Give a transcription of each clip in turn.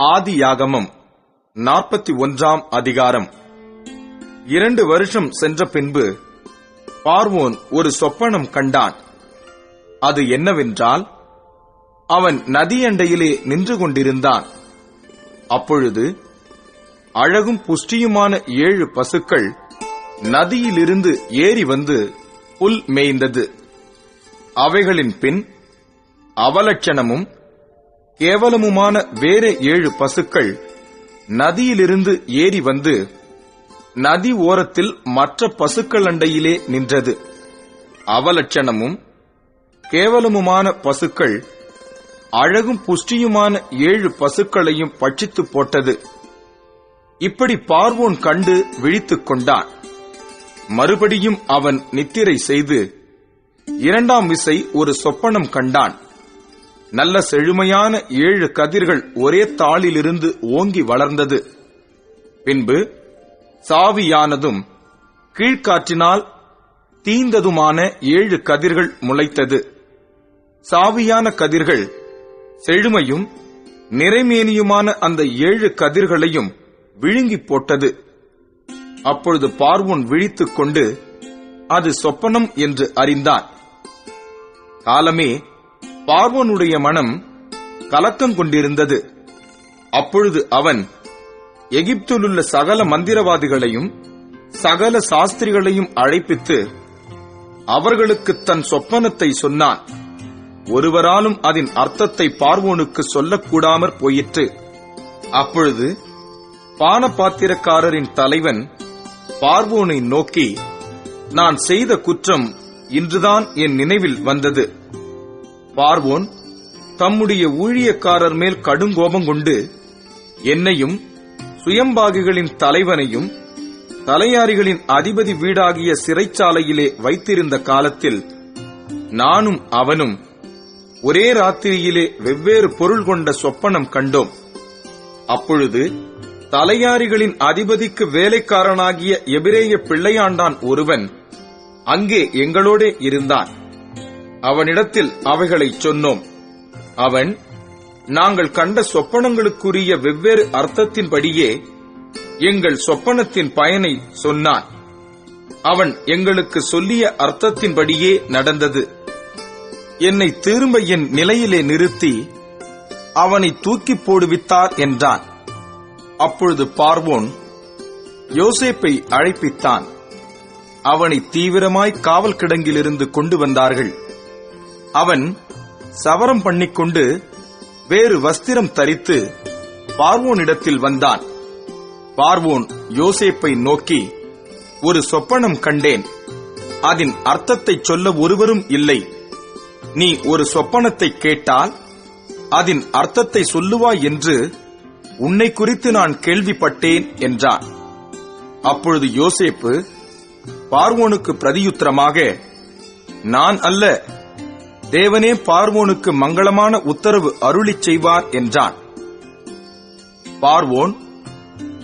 ஆதியாகமம் 41 அதிகாரம். 2 வருஷம் சென்ற பின்பு பார்வோன் ஒரு சொப்பனம் கண்டான். அது என்னவென்றால், அவன் நதியண்டையிலே நின்று கொண்டிருந்தான். அப்பொழுது அழகும் புஷ்டியுமான 7 பசுக்கள் நதியிலிருந்து ஏறி வந்து புல் மேய்ந்தது. அவைகளின் பின் அவலட்சணமும் கேவலமுமான வேறே 7 பசுக்கள் நதியிலிருந்து ஏறி வந்து நதி ஓரத்தில் மற்ற பசுக்கள் அண்டையிலே நின்றது. அவலட்சணமும் கேவலமுமான பசுக்கள் அழகும் புஷ்டியுமான 7 பசுக்களையும் பட்சித்து போட்டது. இப்படி பார்வோன் கண்டு விழித்துக் கொண்டான். மறுபடியும் அவன் நித்திரை செய்து 2ஆம் விசை ஒரு சொப்பனம் கண்டான். நல்ல செழுமையான 7 கதிர்கள் ஒரே தாளிலிருந்து ஓங்கி வளர்ந்தது. பின்பு சாவியானதும் கீழ்காற்றினால் தீந்ததுமான 7 கதிர்கள் முளைத்தது. சாவியான கதிர்கள் செழுமையும் நிறைமேனியுமான அந்த 7 கதிர்களையும் விழுங்கி போட்டது. அப்பொழுது பார்வோன் விழித்துக் கொண்டு அது சொப்பனம் என்று அறிந்தான். காலமே பார்வோனுடைய மனம் கலக்கம் கொண்டிருந்தது. அப்பொழுது அவன் எகிப்திலுள்ள சகல மந்திரவாதிகளையும் சகல சாஸ்திரிகளையும் அழைப்பித்து அவர்களுக்கு தன் சொப்பனத்தை சொன்னான். ஒருவராலும் அதன் அர்த்தத்தை பார்வோனுக்கு சொல்லக்கூடாமற் போயிற்று. அப்பொழுது பானபாத்திரக்காரரின் தலைவன் பார்வோனை நோக்கி, நான் செய்த குற்றம் இன்றுதான் என் நினைவில் வந்தது. பார்வோன் தம்முடைய ஊழியக்காரர் மேல் கடுங்கோபம் கொண்டு என்னையும் சுயம்பாகிகளின் தலைவனையும் தலையாரிகளின் அதிபதி வீடாகிய சிறைச்சாலையிலே வைத்திருந்த காலத்தில் நானும் அவனும் ஒரே ராத்திரியிலே வெவ்வேறு பொருள் கொண்ட சொப்பனம் கண்டோம். அப்பொழுது தலையாரிகளின் அதிபதிக்கு வேலைக்காரனாகிய எபிரேய பிள்ளையாண்டான் ஒருவன் அங்கே எங்களோடே இருந்தான். அவனிடத்தில் அவைகளை சொன்னோம். அவன் நாங்கள் கண்ட சொப்பனங்களுக்குரிய வெவ்வேறு அர்த்தத்தின்படியே எங்கள் சொப்பனத்தின் பயனை சொன்னான். அவன் எங்களுக்கு சொல்லிய அர்த்தத்தின்படியே நடந்தது. என்னை திரும்ப என் நிலையிலே நிறுத்தி அவனை தூக்கி போடுவித்தார் என்றான். அப்பொழுது பார்வோன் யோசேப்பை அழைப்பித்தான். அவனை தீவிரமாய் காவல் கிடங்கிலிருந்து கொண்டு வந்தார்கள். அவன் சவரம் பண்ணிக்கொண்டு வேறு வஸ்திரம் தரித்து பார்வோனிடத்தில் வந்தான். பார்வோன் யோசேப்பை நோக்கி, ஒரு சொப்பனம் கண்டேன். அதன் அர்த்தத்தை சொல்ல ஒருவரும் இல்லை. நீ ஒரு சொப்பனத்தை கேட்டால் அதன் அர்த்தத்தை சொல்லுவாய் என்று உன்னை குறித்து நான் கேள்விப்பட்டேன் என்றான். அப்பொழுது யோசேப்பு பார்வோனுக்கு பிரதியுத்தரமாக, நான் அல்ல, தேவனே பார்வோனுக்கு மங்களமான உத்தரவு அருளிச் செய்வார் என்றான். பார்வோன்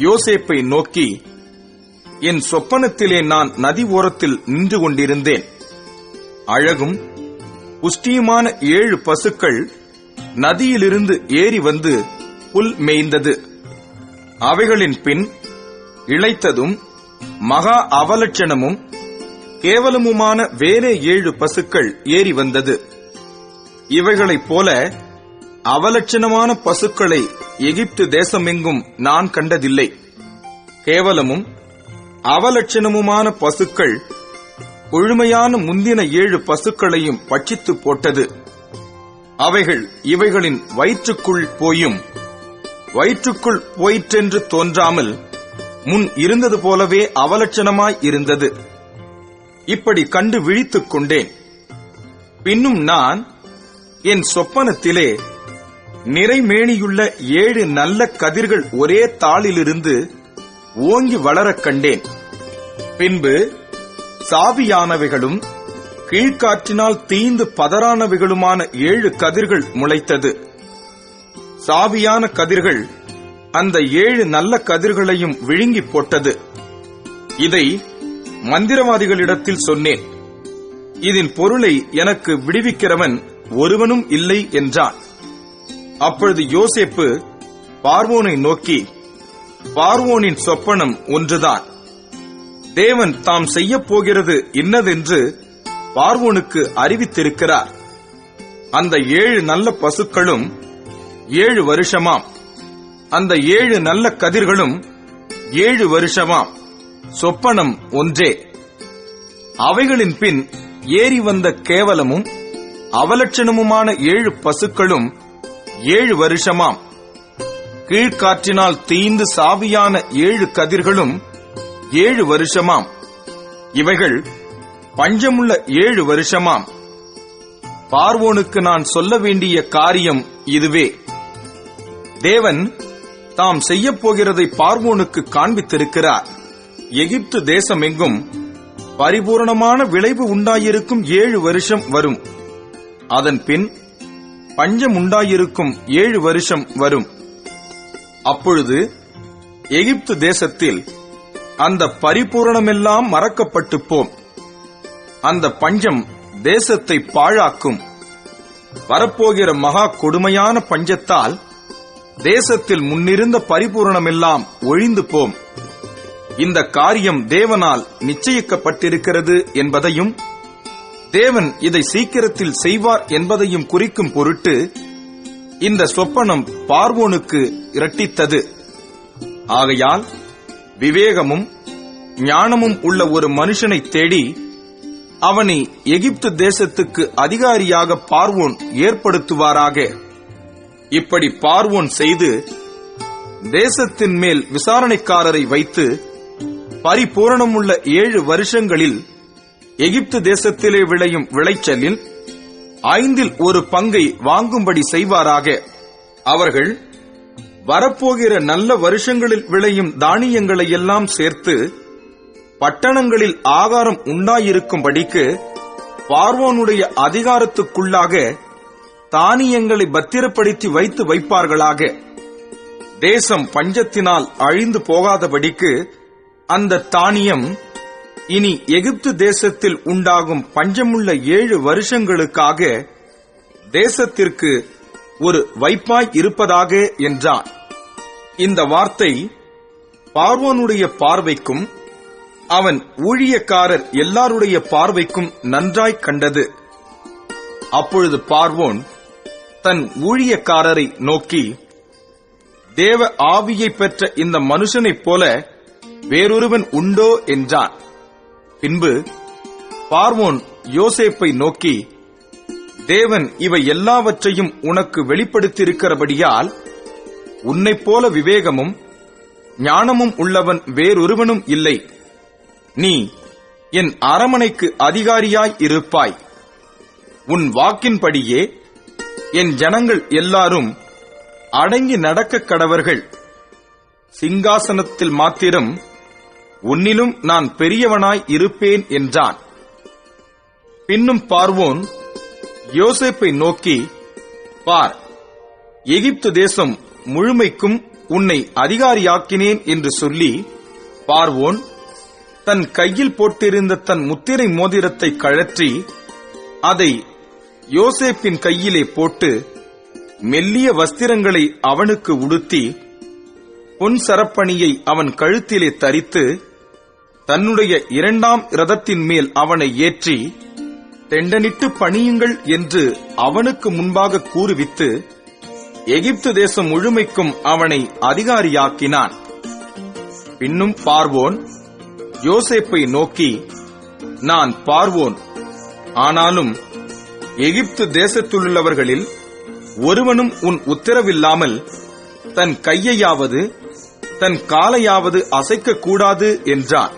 யோசேப்பை நோக்கி, என் சொப்பனத்திலே நான் நதி ஓரத்தில் நின்று கொண்டிருந்தேன். அழகும் புஷ்டியுமான 7 பசுக்கள் நதியிலிருந்து ஏறி வந்து புல் மேய்ந்தது. அவைகளின் பின் இளைத்ததும் மகா அவலட்சணமும் கேவலமுமான வேறே 7 பசுக்கள் ஏறி வந்தது. இவைகளைப் போல அவலட்சணமான பசுக்களை எகிப்து தேசமெங்கும் நான் கண்டதில்லை. கேவலமும் அவலட்சணமுமான பசுக்கள் கொழுமையான முந்தின 7 பசுக்களையும் பட்சித்து போட்டது. அவைகள் இவைகளின் வயிற்றுக்குள் போயும் வயிற்றுக்குள் போயிற்றென்று தோன்றாமல் முன் இருந்தது போலவே அவலட்சணமாய் இருந்தது. இப்படி கண்டு விழித்துக் கொண்டேன். பின்னும் நான் என் சொப்பனத்திலே நிறைமேனியுள்ள 7 நல்ல கதிர்கள் ஒரே தாளிலிருந்து ஓங்கி வளரக் கண்டேன். பின்பு சாவியானவைகளும் கீழ்காற்றினால் தீந்து பதறானவைகளுமான 7 கதிர்கள் முளைத்தது. சாவியான கதிர்கள் அந்த 7 நல்ல கதிர்களையும் விழுங்கி போட்டது. இதை மந்திரவாதிகளிடத்தில் சொன்னேன். இதன் பொருளை எனக்கு விடுவிக்கிறவன் ஒருவனும் இல்லை என்றான். அப்பொழுது யோசேப்பு பார்வோனை நோக்கி, பார்வோனின் சொப்பனம் ஒன்றுதான். தேவன் தாம் செய்யப் போகிறது இன்னதென்று பார்வோனுக்கு அறிவித்திருக்கிறார். அந்த 7 நல்ல பசுக்களும் 7 வருஷமாம். அந்த 7 நல்ல கதிர்களும் 7 வருஷமாம். சொப்பனம் ஒன்றே. அவைகளின் பின் ஏறி வந்த கேவலமும் அவலட்சணமுமான 7 பசுக்களும் 7 வருஷமாம். கீழ்காற்றினால் தீந்து சாவியான 7 கதிர்களும் 7 வருஷமாம். இவைகள் பஞ்சமுள்ள 7 வருஷமாம். பார்வோனுக்கு நான் சொல்ல வேண்டிய காரியம் இதுவே. தேவன் தாம் செய்யப் போகிறதை பார்வோனுக்கு காண்பித்திருக்கிறார். எகிப்து தேசமெங்கும் பரிபூரணமான விளைவு உண்டாயிருக்கும் 7 வருஷம் வரும். அதன் பின் பஞ்சம் உண்டாயிருக்கும் 7 வருஷம் வரும். அப்பொழுது எகிப்து தேசத்தில் அந்த பரிபூரணமெல்லாம் மறக்கப்பட்டு போம். அந்த பஞ்சம் தேசத்தை பாழாக்கும். வரப்போகிற மகா கொடுமையான பஞ்சத்தால் தேசத்தில் முன்னிருந்த பரிபூரணமெல்லாம் ஒழிந்து போம். இந்த காரியம் தேவனால் நிச்சயிக்கப்பட்டிருக்கிறது என்பதையும் தேவன் இதை சீக்கிரத்தில் செய்வார் என்பதையும் குறிக்கும் பொருட்டு இந்த சொப்பனம் பார்வோனுக்கு இரட்டித்தது. ஆகையால் விவேகமும் ஞானமும் உள்ள ஒரு மனுஷனை தேடி அவனை எகிப்து தேசத்துக்கு அதிகாரியாக பார்வோன் ஏற்படுத்துவாராக. இப்படி பார்வோன் செய்து தேசத்தின் மேல் விசாரணைக்காரரை வைத்து பரிபூரணமுள்ள 7 வருஷங்களில் எகிப்து தேசத்திலே விளையும் விளைச்சலில் 1/5 பங்கை வாங்கும்படி செய்வாராக. அவர்கள் வரப்போகிற நல்ல வருஷங்களில் விளையும் தானியங்களை எல்லாம் சேர்த்து பட்டணங்களில் ஆகாரம் உண்டாயிருக்கும்படிக்கு பார்வோனுடைய அதிகாரத்துக்குள்ளாக தானியங்களை பத்திரப்படுத்தி வைத்து வைப்பார்களாக. தேசம் பஞ்சத்தினால் அழிந்து போகாதபடிக்கு அந்த தானியம் இனி எகிப்து தேசத்தில் உண்டாகும் பஞ்சமுள்ள 7 வருஷங்களுக்காக தேசத்திற்கு ஒரு வைப்பாய் இருப்பதாக என்றான். இந்த வார்த்தை பார்வோனுடைய பார்வைக்கும் அவன் ஊழியக்காரர் எல்லாருடைய பார்வைக்கும் நன்றாய் கண்டது. அப்பொழுது பார்வோன் தன் ஊழியக்காரரை நோக்கி, தேவ ஆவியை பெற்ற இந்த மனுஷனைப் போல வேறொருவன் உண்டோ என்றான். பின்பு பார்வோன் யோசேப்பை நோக்கி, தேவன் இவை எல்லாவற்றையும் உனக்கு வெளிப்படுத்தியிருக்கிறபடியால் உன்னைப் போல விவேகமும் ஞானமும் உள்ளவன் வேறொருவனும் இல்லை. நீ என் அரமனைக்கு அதிகாரியாய் இருப்பாய். உன் வாக்கின்படியே என் ஜனங்கள் எல்லாரும் அடங்கி நடக்க கடவர்கள். சிங்காசனத்தில் மாத்திரம் உன்னிலும் நான் பெரியவனாய் இருப்பேன் என்றான். பின்னும் பார்வோன் யோசேப்பை நோக்கி, பார், எகிப்து தேசம் முழுமைக்கும் உன்னை அதிகாரியாக்கினேன் என்று சொல்லி, பார்வோன் தன் கையில் போட்டிருந்த தன் முத்திரை மோதிரத்தை கழற்றி அதை யோசேப்பின் கையிலே போட்டு மெல்லிய வஸ்திரங்களை அவனுக்கு உடுத்தி பொன் சரப்பணியை அவன் கழுத்திலே தரித்து தன்னுடைய 2ஆம் இரதத்தின் மேல் அவனை ஏற்றி தெண்டனிட்டு பணியுங்கள் என்று அவனுக்கு முன்பாக கூறுவித்து எகிப்து தேசம் முழுமைக்கும் அவனை அதிகாரியாக்கினான். பின்னும் பார்வோன் யோசேப்பை நோக்கி, நான் பார்வோன், ஆனாலும் எகிப்து தேசத்திலுள்ளவர்களில் ஒருவனும் உன் உத்தரவில்லாமல் தன் கையையாவது தன் காலையாவது அசைக்க கூடாது என்றான்.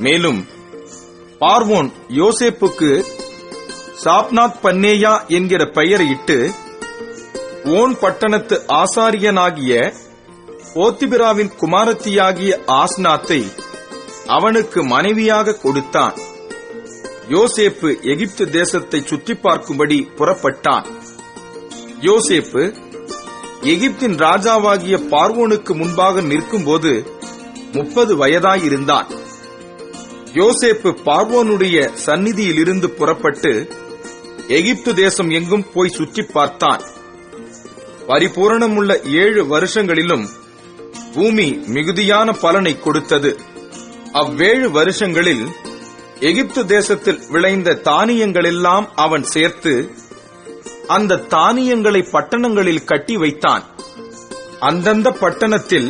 மேலும் பார்வோன் யோசேப்புக்கு சாப்நாத் பன்னேயா என்கிற பெயரையிட்டு ஓன் பட்டணத்து ஆசாரியனாகிய போத்திபிராவின் குமாரத்தியாகிய ஆஸ்நாத்தை அவனுக்கு மனைவியாக கொடுத்தான். யோசேப்பு எகிப்து தேசத்தை சுற்றி பார்க்கும்படி புறப்பட்டான். யோசேப்பு எகிப்தின் ராஜாவாகிய பார்வோனுக்கு முன்பாக நிற்கும்போது 30 வயதாயிருந்தான். யோசேப்பு பார்வோனுடைய சந்நிதியிலிருந்து புறப்பட்டு எகிப்து தேசம் எங்கும் போய் சுற்றி பார்த்தான். பரிபூரணமுள்ள 7 வருஷங்களிலும் பூமி மிகுதியான பலனை கொடுத்தது. அவ்வேழு வருஷங்களில் எகிப்து தேசத்தில் விளைந்த தானியங்களெல்லாம் அவன் சேர்த்து அந்த தானியங்களை பட்டணங்களில் கட்டி வைத்தான். அந்தந்த பட்டணத்தில்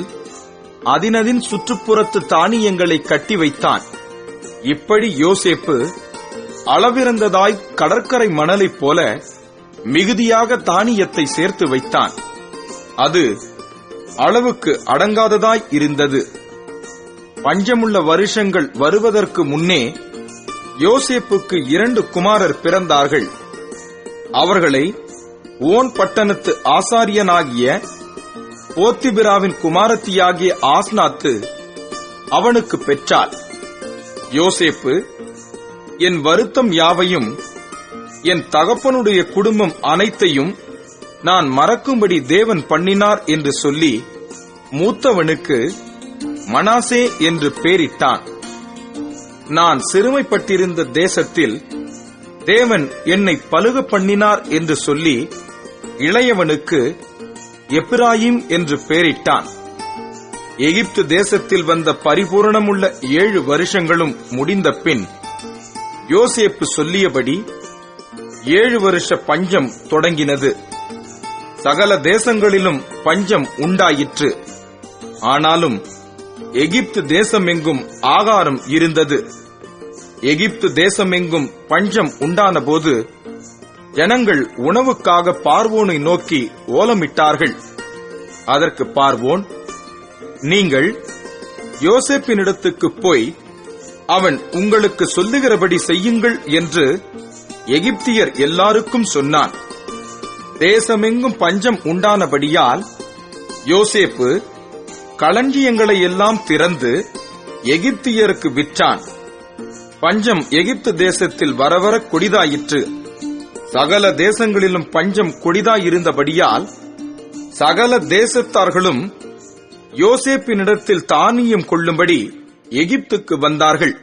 அதினதின் சுற்றுப்புறத்து தானியங்களை கட்டி வைத்தான். இப்படி யோசேப்பு அளவிறந்ததாய் கடற்கரை மணலைப் போல மிகுதியாக தானியத்தை சேர்த்து வைத்தான். அது அளவுக்கு அடங்காததாய் இருந்தது. பஞ்சமுள்ள வருஷங்கள் வருவதற்கு முன்னே யோசேப்புக்கு 2 குமாரர் பிறந்தார்கள். அவர்களை ஓன் பட்டணத்து ஆசாரியனாகிய போத்திபிராவின் குமாரத்தியாகிய ஆஸ்நாத்து அவனுக்கு பெற்றாள். யோசேப்பு, என் வருத்தம் யாவையும் என் தகப்பனுடைய குடும்பம் அனைத்தையும் நான் மறக்கும்படி தேவன் பண்ணினார் என்று சொல்லி மூத்தவனுக்கு மனாசே என்று பெயரிட்டான். நான் சிறுமைப்பட்டிருந்த தேசத்தில் தேவன் என்னை பலுக பண்ணினார் என்று சொல்லி இளையவனுக்கு எப்பிராயிம் என்று பெயரிட்டான். எகிப்து தேசத்தில் வந்த பரிபூரணமுள்ள 7 வருஷங்களும் முடிந்த பின் யோசேப்பு சொல்லியபடி 7 வருஷ பஞ்சம் தொடங்கினது. சகல தேசங்களிலும் பஞ்சம் உண்டாயிற்று. ஆனாலும் எகிப்து தேசமெங்கும் ஆகாரம் இருந்தது. எகிப்து தேசமெங்கும் பஞ்சம் உண்டான போது ஜனங்கள் உணவுக்காக பார்வோனை நோக்கி ஓலமிட்டார்கள். அதற்கு பார்வோன், நீங்கள் யோசேப்பினிடத்துக்கு போய் அவன் உங்களுக்கு சொல்லுகிறபடி செய்யுங்கள் என்று எகிப்தியர் எல்லாருக்கும் சொன்னான். தேசமெங்கும் பஞ்சம் உண்டானபடியால் யோசேப்பு களஞ்சியங்களை எல்லாம் திறந்து எகிப்தியருக்கு விற்றான். பஞ்சம் எகிப்து தேசத்தில் வரவர கொடிதாயிற்று. சகல தேசங்களிலும் பஞ்சம் கொடிதாயிருந்தபடியால் சகல தேசத்தார்களும் யோசேப்பினிடத்தில் தானியம் கொள்ளும்படி எகிப்துக்கு வந்தார்கள்.